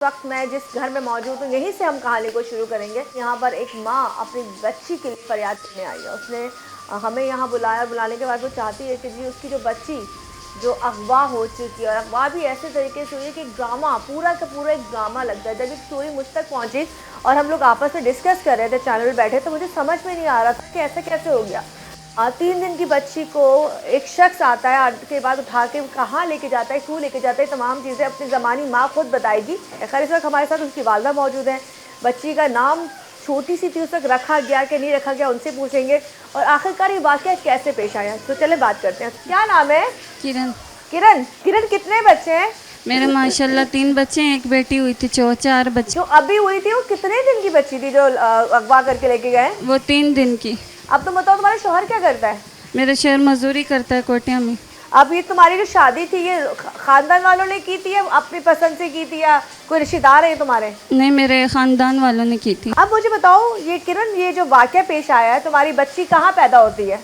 वक्त मैं जिस घर में मौजूद हूँ यहीं से हम कहानी को शुरू करेंगे। यहाँ पर एक माँ अपनी बच्ची के लिए फरियाद करने आई है। उसने हमें यहाँ बुलाया। बुलाने के बाद वो चाहती है कि जी उसकी जो बच्ची जो अगवा हो चुकी है, और अगवा भी ऐसे तरीके से हुई है कि ड्रामा पूरा का पूरा एक ड्रामा लगता है। जब एक स्टोरी मुझ तक पहुँची और हम लोग आपस में डिस्कस कर रहे थे, चैनल पर बैठे, तो मुझे समझ में नहीं आ रहा था कि ऐसा कैसे हो गया। 3 दिन की बच्ची को एक शख्स आता है, के बाद उठा के कहाँ लेके जाता है, क्यों लेके जाता है, तमाम चीज़ें अपनी ज़मानी माँ खुद बताएगी। खैर इस वक्त हमारे साथ उसकी वालदा मौजूद है। बच्ची का नाम छोटी सी थी, उस वक्त रखा गया कि नहीं रखा गया उनसे पूछेंगे, और आखिरकार ये वाक़या कैसे पेश आया। तो चले बात करते हैं। क्या नाम है? किरण। किरण। किरण, कितने बच्चे हैं? मेरे माशाल्लाह 3 बच्चे हैं, एक बेटी हुई थी, 4 बच्चे। जो अभी हुई थी वो कितने दिन की बच्ची थी जो अगवा करके लेके गए? वो 3 दिन की। अब तुम बताओ, तुम्हारा शौहर क्या करता है? मेरा शहर मजदूरी करता है कोटिया में। अब ये तुम्हारी जो शादी थी ये खानदान वालों ने की थी या अपनी पसंद से की थी, या कोई रिश्तेदार है तुम्हारे? नहीं, मेरे ख़ानदान वालों ने की थी। अब मुझे बताओ ये किरण, ये जो वाक़या पेश आया है, तुम्हारी बच्ची कहाँ पैदा होती है?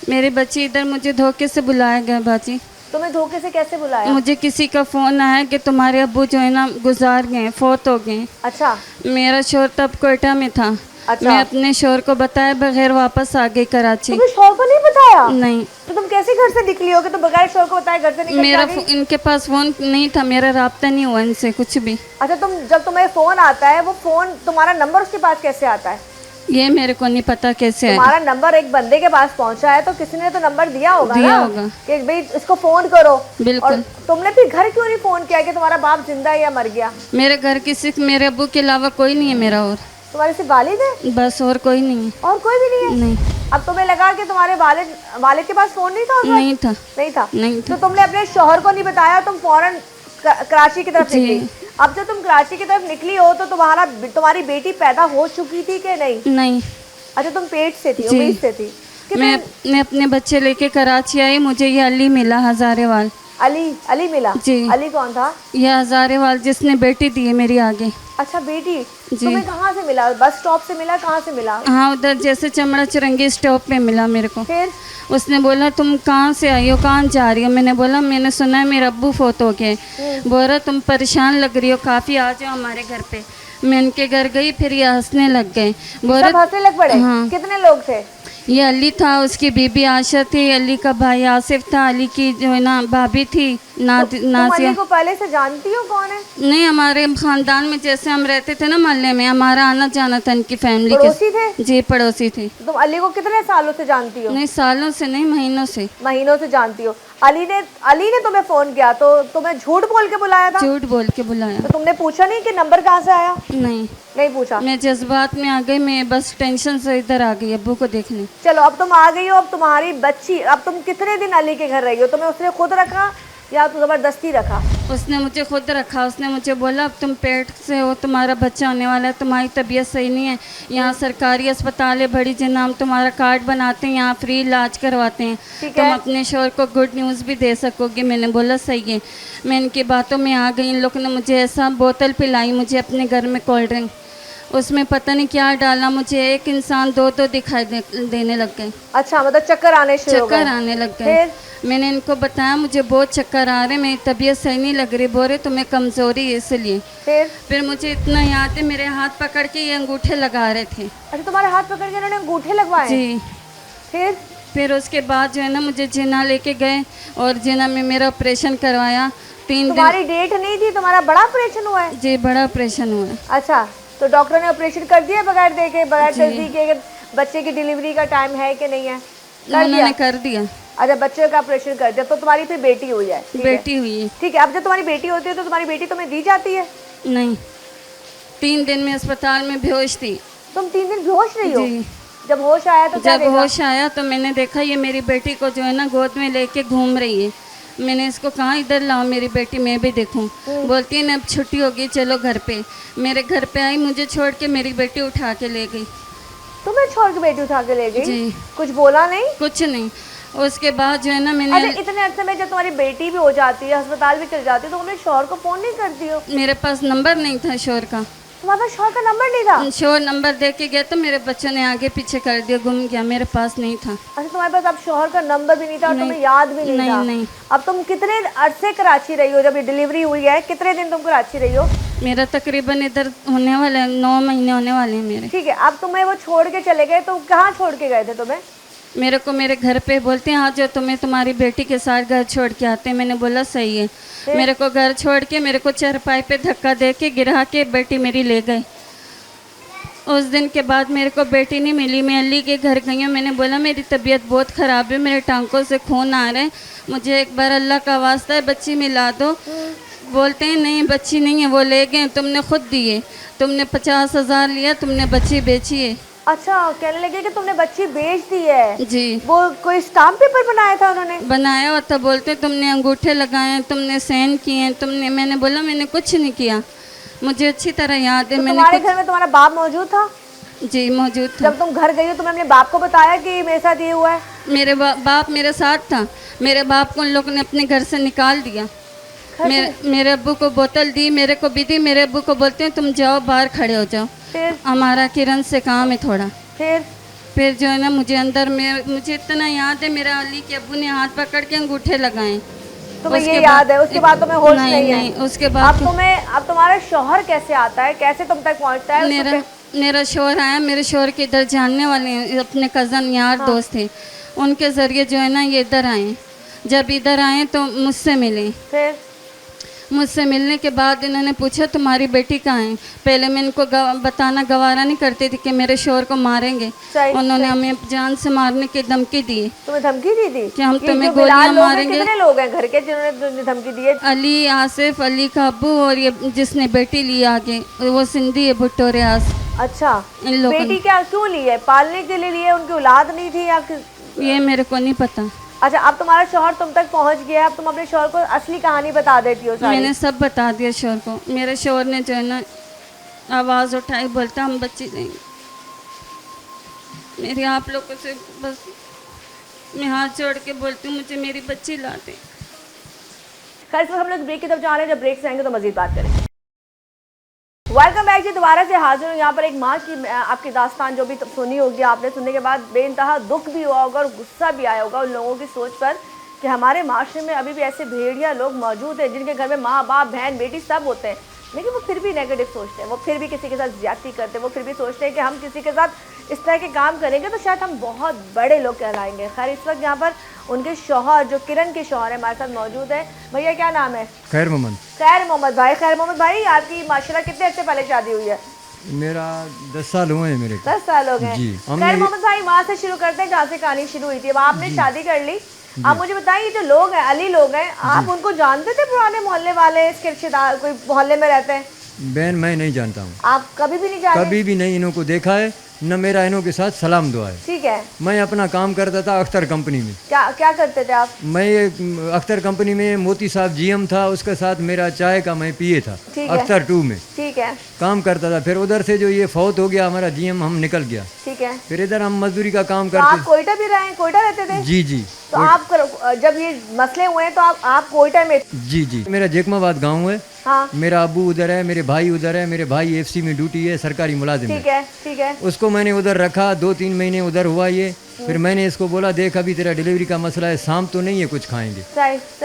मेरी बच्ची इधर मुझे धोखे से बुलाया गया बाजी। तुम्हें धोखे से कैसे बुलाया? मुझे किसी का फ़ोन आया कि तुम्हारे अब्बू जो है ना गुजार गए, फोत हो गए। अच्छा। मेरा शोर तब कोयटा में था। अच्छा। मैं अपने शोर को बताए बगैर वापस आ गई कराची। तुम्हें शौहर को नहीं बताया? नहीं। तो तुम कैसे घर से निकली हो कि तुम बगैर शौहर को बताए घर से निकल मेरा के आ गई? इनके पास फ़ोन नहीं था, मेरा राब्ता नहीं हुआ इनसे कुछ भी। अच्छा, जब तुम्हें फ़ोन आता है, वो फ़ोन तुम्हारा नंबर उसके पास कैसे आता है? ये मेरे को नहीं पता कैसे है। तुम्हारा नंबर एक बंदे के पास पहुंचा है तो किसी ने तो नंबर दिया होगा दिया ना, होगा कि भाई इसको फोन करो। बिल्कुल। और तुमने फिर घर क्यों नहीं फोन किया कि तुम्हारा बाप जिंदा है या मर गया? मेरे घर की सिर्फ मेरे अब्बू के अलावा कोई नहीं है मेरा, और तुम्हारे सिर्फ वालिद है? बस और कोई नहीं है। और कोई भी नहीं है? नहीं। अब तुम्हें लगा कि तुम्हारे वालिद के पास फोन नहीं था उस वक्त? नहीं था। नहीं था। नहीं था। तो तुमने अपने शौहर को नहीं बताया, तुम फौरन कराची की तरफ निकली। अब जब तुम कराची की तरफ निकली हो तो तुम्हारी बेटी पैदा हो चुकी थी कि नहीं? नहीं। अच्छा, तुम पेट से थी, उम्मीद से थी? मैं अपने बच्चे लेके कराची आई, मुझे ये अली मिला हजारेवाल। अली मिला? जी। अली कौन था? ये हजारेवाल जिसने बेटी दी है मेरी आगे। अच्छा, बेटी। तुम्हें कहाँ से मिला? बस स्टॉप से मिला? कहाँ से मिला? हाँ, उधर जैसे चमड़ा चुरंगी स्टॉप पे मिला मेरे को। फिर उसने बोला तुम कहाँ से आई हो, कहाँ जा रही हो? मैंने बोला मैंने सुना है मेरा अब्बू फोत हो गए। बोल रहा तुम परेशान लग रही हो काफ़ी, आ जाओ हमारे घर पे। मैं उनके घर गई, फिर ये हंसने लग गए। बोल रहा हंसने लग पड़े? हाँ। कितने लोग थे? ये अली था, उसकी बीबी आशा थी, अली का भाई आसिफ था, अली की जो है ना भाभी थी तुम अली को पहले से जानती हो कौन है? नहीं, हमारे खानदान में जैसे हम रहते थे ना मोहल्ले में, हमारा आना जाना था इनकी फैमिली के। पड़ोसी थे? जी, पड़ोसी थे। तुम अली को कितने सालों से जानती हो? नहीं, सालों से नहीं, महीनों से। महीनों से जानती हो। अली ने तुम्हें फोन किया तो तुम्हें झूठ बोल के बुलाया था? झूठ बोल के बुलाया। तो तुमने पूछा नहीं कि नंबर कहाँ से आया? नहीं पूछा? मैं जज्बात में आ गई, मैं बस टेंशन से इधर आ गई अब्बू को देखने। चलो, अब तुम आ गई हो। अब तुम्हारी बच्ची, अब तुम कितने दिन अली के घर रही हो? तुम्हें उसने खुद रखा या तो ज़बरदस्ती रखा? उसने मुझे खुद रखा। उसने मुझे बोला अब तुम पेट से हो, तुम्हारा बच्चा होने वाला है, तुम्हारी तबीयत सही नहीं है, यहाँ सरकारी अस्पताल है बड़ी जना, हम तुम्हारा कार्ड बनाते हैं, यहाँ फ्री इलाज करवाते हैं, तुम अपने शोहर को गुड न्यूज़ भी दे सकोगे। मैंने बोला सही है। मैं इनकी बातों में आ गई। इन लोगों ने मुझे ऐसा बोतल पिलाई मुझे अपने घर में, कोल्ड ड्रिंक, उसमें पता नहीं क्या डाला, मुझे एक इंसान दो दिखाई देने लग गए। अच्छा, मतलब चक्कर आने शुरू हो गए? चक्कर आने लग गए। मैंने इनको बताया मुझे बहुत चक्कर आ रहे, मेरी तबीयत सही नहीं लग रही। बोले तुम्हें कमज़ोरी है इसलिए। फिर मुझे इतना याद है, मेरे हाथ पकड़ के ये अंगूठे लगा रहे थे। अच्छा, तुम्हारे हाथ पकड़ के उन्होंने अंगूठे लगवाए? जी। फिर उसके बाद जो है ना मुझे जिना लेके गए और जिना में मेरा ऑपरेशन करवाया। 3 दिन। तुम्हारी डेट नहीं थी? तुम्हारा बड़ा ऑपरेशन हुआ है? जी, बड़ा ऑपरेशन हुआ है। अच्छा, तो डॉक्टर ने ऑपरेशन कर दिया बगैर देखे, बगैर तस्दीक के बच्चे की डिलीवरी का टाइम है कि नहीं है? उन्होंने कर दिया। अच्छा, बच्चे का ऑपरेशन कर दिया, तो तुम्हारी फिर बेटी हुई है? बेटी हुई है। ठीक है। अब जब तुम्हारी बेटी होती है तो तुम्हारी बेटी तुम्हें दी जाती है? नहीं, 3 दिन में अस्पताल में बेहोश थी। तुम 3 दिन बेहोश रही हो? जी। जब होश आया तो जब होश आया तो मैंने देखा ये मेरी बेटी को जो है ना गोद में लेके घूम रही है। मैंने इसको कहा इधर लाओ मेरी बेटी, मैं भी देखूं। बोलती है ना अब छुट्टी होगी चलो घर पे। मेरे घर पे आई, मुझे छोड़ के मेरी बेटी उठा के ले गई। तुम्हें छोड़ के बेटी उठा के ले गई? जी। कुछ बोला नहीं? कुछ नहीं। उसके बाद जो है ना मैंने। अच्छा, इतने अरसे में जब तुम्हारी बेटी भी हो जाती है, अस्पताल भी चल जाती है, तो तुमने शौहर को फोन नहीं करती हो? मेरे पास नंबर नहीं था शोर का। तुम्हारे पास शौहर का नंबर नहीं था? शोर नंबर दे के गया तो मेरे बच्चों ने आगे पीछे कर दिया, गुम गया, मेरे पास नहीं था। अच्छा, तुम्हारे पास अब शौहर का नंबर भी नहीं था और नहीं, तुम्हें याद भी नहीं था? नहीं। अब तुम कितने अरसे कराची रही हो? जब ये डिलीवरी हुई है कितने दिन तुम कराची रही हो? मेरा तकरीबन इधर होने वाला है 9 महीने होने वाले हैं मेरे। ठीक है, अब तुम्हें वो छोड़ के चले गए, तो कहाँ छोड़ के गए थे तुम्हें? मेरे को मेरे घर पे बोलते हैं आज जो तुम्हें तुम्हारी बेटी के साथ घर छोड़ के आते हैं। मैंने बोला सही है। मेरे को घर छोड़ के मेरे को चारपाई पे धक्का दे के गिरा के बेटी मेरी ले गए। उस दिन के बाद मेरे को बेटी नहीं मिली। मैं अली के घर गई हूँ। मैंने बोला मेरी तबीयत बहुत ख़राब है, मेरे टांकों से खून आ रहा है, मुझे एक बार अल्लाह का वास्ता है बच्ची मिला दो। बोलते हैं नहीं बच्ची नहीं है, वो ले गए, तुमने खुद दिए, तुमने 50,000 लिया, तुमने बच्ची बेची है। अच्छा, कहने लगे कि तुमने बच्ची बेच दी है? जी। वो कोई स्टाम्प पेपर बनाया था उन्होंने? बनाया हुआ था। बोलते तुमने अंगूठे लगाए हैं, तुमने साइन किए हैं, तुमने। मैंने बोला मैंने कुछ नहीं किया, मुझे अच्छी तरह याद है। तो मैंने तुम्हारे घर में तुम्हारा बाप मौजूद था? जी मौजूद था। जब तुम घर गई हो तुमने अपने बाप को बताया कि मेरे साथ ये हुआ है? मेरे बाप मेरे साथ था। मेरे बाप को उन लोगों ने अपने घर से निकाल दिया। मेरे अब्बू को बोतल दी, मेरे को भी दी। मेरे अब्बू को बोलते हैं तुम जाओ बाहर खड़े हो जाओ, फिर हमारा किरण से काम है थोड़ा। फिर जो है ना मुझे अंदर में मुझे इतना याद है मेरा अली के अब्बू ने हाथ पकड़ के अंगूठे लगाए। तुम्हें ये याद है? उसके बाद तुम्हें होश नहीं है? उसके बाद अब तुम्हारा शौहर कैसे आता है, कैसे तुम तक पहुंचता है? मेरा शौहर आया। मेरे शौहर के इधर जानने वाले हैं, अपने कज़न यार दोस्त थे, उनके ज़रिए जो है ना ये इधर आए। जब इधर आए तो मुझसे मिले। फिर मुझसे मिलने के बाद इन्होंने पूछा तुम्हारी बेटी कहाँ है। पहले मैं इनको बताना गवारा नहीं करती थी कि मेरे शौहर को मारेंगे। उन्होंने हमें जान से मारने की धमकी दी। तुम्हें धमकी दी थी कि हम तुम्हें गोलियां मारेंगे? कितने लोग हैं घर के जिन्होंने धमकी दी है? अली, आसिफ, अली का अब्बू और ये जिसने बेटी ली आगे, वो सिंधी है, भुट्टो रियाज। अच्छा, इन लोगों बेटी क्या क्यों ली है? पालने के लिए ली है? उनकी औलाद नहीं थी या ये मेरे को नहीं पता। अच्छा, अब तुम्हारा शौहर तुम तक पहुंच गया है, अब तुम अपने शौहर को असली कहानी बता देती हो सारी? मैंने सब बता दिया शौहर को। मेरे शौहर ने जो है ना आवाज़ उठाई, बोलता हम बच्ची देंगे। मेरी आप लोगों से बस मैं हाथ जोड़ के बोलती हूँ मुझे मेरी बच्ची ला दे। खैर, इस वक्त हम लोग ब्रेक की तरफ जा रहे हैं। जब ब्रेक से आएंगे तो मजीद बात करेंगे। वेलकम बैक जी, दोबारा से हाजिर हूँ। यहाँ पर एक माँ की आपकी दास्तान जो भी सुनी होगी आपने, सुनने के बाद बेइंतहा दुख भी हुआ होगा और गुस्सा भी आया होगा उन लोगों की सोच पर कि हमारे माशरे में अभी भी ऐसे भेड़िया लोग मौजूद हैं जिनके घर में माँ बाप बहन बेटी सब होते हैं, लेकिन वो फिर भी नेगेटिव सोचते हैं, वो फिर भी किसी के साथ ज्यादती करते हैं, वो फिर भी सोचते हैं कि हम किसी के साथ इस तरह के काम करेंगे तो शायद हम बहुत बड़े लोग कहलाएंगे। खैर, इस वक्त यहाँ पर उनके शौहर जो किरण के शौहर है हमारे साथ मौजूद है। भैया क्या नाम है? खैर मोहम्मद। खैर मोहम्मद भाई। खैर मोहम्मद भाई, आपकी माशाल्लाह कितने अच्छे पहले शादी हुई है? मेरा 10 साल हुए हैं। मेरे 10 साल हो गए। खैर मोहम्मद भाई, वहाँ से शुरू करते हैं जहाँ से कहानी शुरू हुई थी। अब आपने शादी कर ली। आप मुझे बताइए, जो लोग हैं अली लोग हैं, आप उनको जानते थे? पुराने मोहल्ले वाले, इसके रिश्तेदार कोई मोहल्ले में रहते हैं? बहन मैं नहीं जानता हूँ। आप कभी भी नहीं जाने? कभी भी नहीं इन्हों को देखा है, न मेरा इन्हों के साथ सलाम दुआ है। ठीक है। मैं अपना काम करता था अख्तर कंपनी में। क्या करते थे आप? मैं अख्तर कंपनी में मोती साहब जीएम था, उसके साथ मेरा चाय का मैं पिए था अख्तर 2 में। ठीक है। काम करता था। फिर उधर से जो ये फौत हो गया हमारा जीएम, हम निकल गया। ठीक है। फिर इधर हम मजदूरी का काम तो करते। आप कोयटा भी रहे? कोयटा रहते थे? जी जी। तो आप जब ये मसले हुए हैं तो आप कोयटा में? जी जी। मेरा जेकमाबाद गाँव है। हाँ। मेरा अबू उधर है, मेरे भाई उधर है। मेरे भाई एफसी में ड्यूटी है, सरकारी मुलाजिम है। ठीक है, ठीक है। उसको मैंने उधर रखा, 2-3 महीने उधर हुआ ये। फिर मैंने इसको बोला देख अभी तेरा डिलीवरी का मसला है, शाम तो नहीं है कुछ खाएंगे।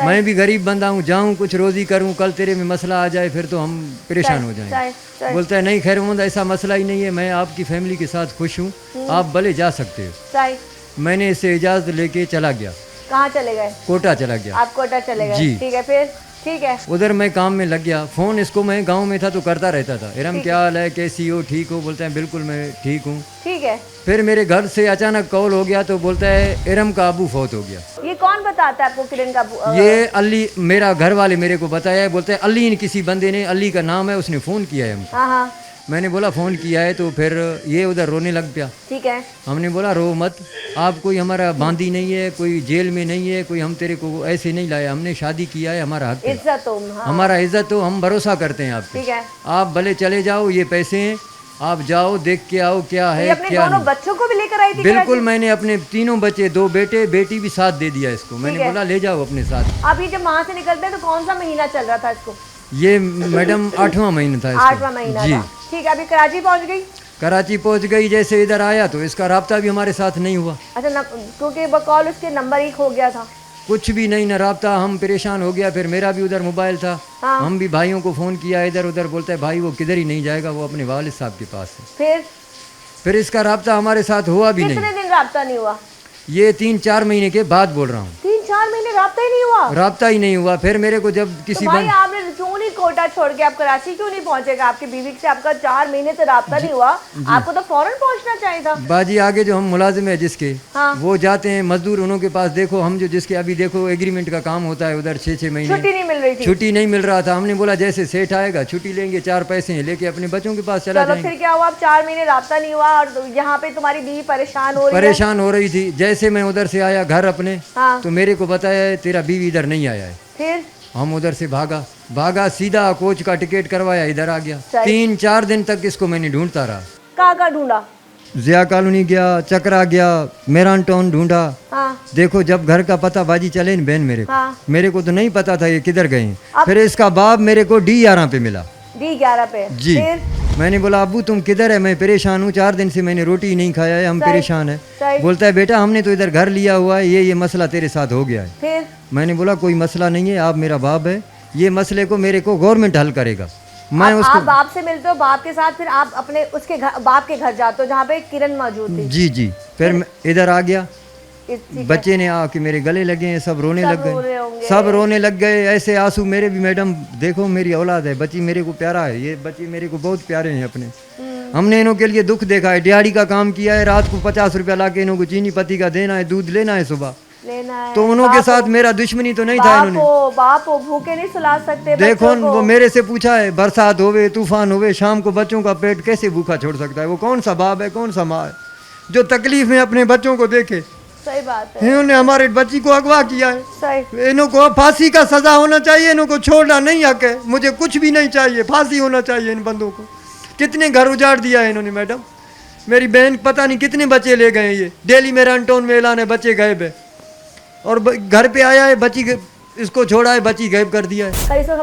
मैं भी गरीब बंदा हूँ, जाऊँ कुछ रोजी करूँ, कल तेरे में मसला आ जाए फिर तो हम परेशान हो जाएंगे। बोलता है नहीं खैर मोहम्मद, ऐसा मसला ही नहीं है, मैं आपकी फैमिली के साथ खुश हूँ, आप भले जा सकते हो। मैंने इससे इजाज़त लेके चला गया। कहाँ चले गए? कोटा चला गया। आप कोटा चले गए? जी। ठीक है। फिर ठीक है। उधर मैं काम में लग गया। फ़ोन इसको मैं गांव में था तो करता रहता था, इरम क्या हाल है, कैसी हो, ठीक हो? बोलता है बिल्कुल मैं ठीक हूँ। ठीक है। फिर मेरे घर से अचानक कॉल हो गया तो बोलता है इरम का अबू फौत हो गया। ये कौन बताता है आपको किरण का अबू? ये अली, मेरा घर वाले मेरे को बताया है। बोलता है अली ने, किसी बंदे ने, अली का नाम है, उसने फ़ोन किया है हमको। हाँ। मैंने बोला फ़ोन किया है, तो फिर ये उधर रोने लग गया। ठीक है। हमने बोला रो मत, आप कोई हमारा बांदी नहीं है, कोई जेल में नहीं है, कोई हम तेरे को ऐसे नहीं लाया, हमने शादी किया है, हमारा हक है, इज्जत हो। हाँ। हमारा इज्जत हो, हम भरोसा करते हैं आप। ठीक है। आप भले चले जाओ, ये पैसे हैं, आप जाओ देख के आओ क्या है अपने क्या दोनों बच्चों को भी लेकर आई थी? बिल्कुल, मैंने अपने 3 बच्चे, 2 बेटे बेटी भी साथ दे दिया इसको। मैंने बोला ले जाओ अपने साथ। अब ये जब वहाँ से निकलते हैं तो कौन सा महीना चल रहा था इसको? ये मैडम 8वां महीना था इसका। 8वां महीना जी। था। ठीक है, अभी कराची पहुंच गई। कराची पहुंच गई, जैसे इधर आया तो इसका राब्ता भी हमारे साथ नहीं हुआ, अच्छा, क्योंकि बकौल उसके नंबर ही खो गया था। कुछ भी नहीं, न राब्ता। हम परेशान हो गया। फिर मेरा भी उधर मोबाइल था, हाँ। हम भी भाइयों को फ़ोन किया इधर उधर, बोलता है भाई वो किधर ही नहीं जाएगा, वो अपने वालिद साहब के पास है। फिर इसका राब्ता हमारे साथ हुआ भी नहीं। कितने दिन राब्ता नहीं हुआ? ये 3-4 महीने के बाद बोल रहा हूँ। 3-4 महीने राब्ता ही नहीं हुआ? राब्ता ही नहीं हुआ। फिर मेरे को जब किसी तो भाई आपने क्यों नहीं कोटा छोड़ के आप कराची क्यों नहीं पहुंचेगा? आपकी बीवी से आपका 4 महीने से राब्ता नहीं हुआ, आपको तो फौरन पहुंचना चाहिए था। बाजी आगे जो हम मुलाजिम है जिसके, हाँ। वो जाते हैं मजदूर उन्हों के पास। देखो हम जो जिसके अभी देखो एग्रीमेंट का काम होता है उधर 6-6 महीने छुट्टी नहीं मिल रही थी। छुट्टी नहीं मिल रहा था। हमने बोला जैसे सेठ आएगा छुट्टी लेंगे, 4 पैसे हैं लेके अपने बच्चों के पास चला चलो जाएंगे। फिर क्या हुआ? अब 4 महीने राब्ता नहीं हुआ और यहाँ पे तुम्हारी बीवी परेशान हो रही है। परेशान हो रही थी। जैसे मैं उधर से आया घर अपने, हाँ। तो मेरे को बताया है तेरा बीवी इधर नहीं आया है। फिर हम उधर से भागा सीधा कोच का टिकट करवाया, इधर आ गया। सही। 3-4 दिन तक इसको मैंने ढूंढता रहा। कहाँ ढूंढा? जिया कॉलोनी गया, चकरा गया, मेरान टाउन ढूंढा। हाँ। देखो जब घर का पता बाजी चले न बहन मेरे को, हाँ। मेरे को तो नहीं पता था ये किधर गए हैं। फिर इसका बाप मेरे को D11 पे मिला। D11 पे? जी। फिर? मैंने बोला अब्बू तुम किधर है? मैं परेशान हूँ, 4 दिन से मैंने रोटी नहीं खाया है, हम सही। परेशान है। सही। बोलता है बेटा हमने तो इधर घर लिया हुआ है, ये मसला तेरे साथ हो गया है। फिर? मैंने बोला कोई मसला नहीं है, आप मेरा बाप है, ये मसले को मेरे को गवर्नमेंट हल करेगा। मैं उसको आप बाप से मिलते हो, बाप के साथ फिर आप अपने उसके घर, बाप के घर जाते हो जहाँ पे किरण मौजूद थी। जी। फिर मैं इधर आ गया, ठीक है। बच्चे ने आके मेरे गले लगे हैं, सब रोने सब लग रो रहे गए, होंगे। सब रोने लग गए। ऐसे आंसू मेरे भी। मैडम देखो मेरी औलाद है, बच्ची मेरे को प्यारा है, ये बच्चे मेरे को बहुत प्यारे हैं अपने। हमने इन्हों के लिए दुख देखा है, दिहाड़ी का काम किया है, रात को 50 रुपया ला के इन्हों को चीनी पत्ती का देना है, दूध लेना है सुबह। लेना है। तो उन्हों के साथ मेरा दुश्मनी तो नहीं था इन्होंने। बाप हो भूखे नहीं सुला सकते देखो बच्चों को। वो मेरे से पूछा है बरसात होवे तूफान होवे शाम को बच्चों का पेट कैसे भूखा छोड़ सकता है? वो कौन सा बाप है, कौन सा माँ है जो तकलीफ में अपने बच्चों को देखे? सही बात है। इन्होंने हमारे बच्ची को अगवा किया है। सही। इन्हों को फांसी का सजा होना चाहिए, इन्हों को छोड़ना नहीं हक है। मुझे कुछ भी नहीं चाहिए, फांसी होना चाहिए इन बंदों को। कितने घर उजाड़ दिया है इन्होंने मैडम। मेरी बहन पता नहीं कितने बच्चे ले गए। ये दिल्ली में रनटोन में ऐलान है बच्चे गायब है, और घर पे आया है बच्ची, इसको छोड़ा है बच्ची गायब कर दिया है। कल इसको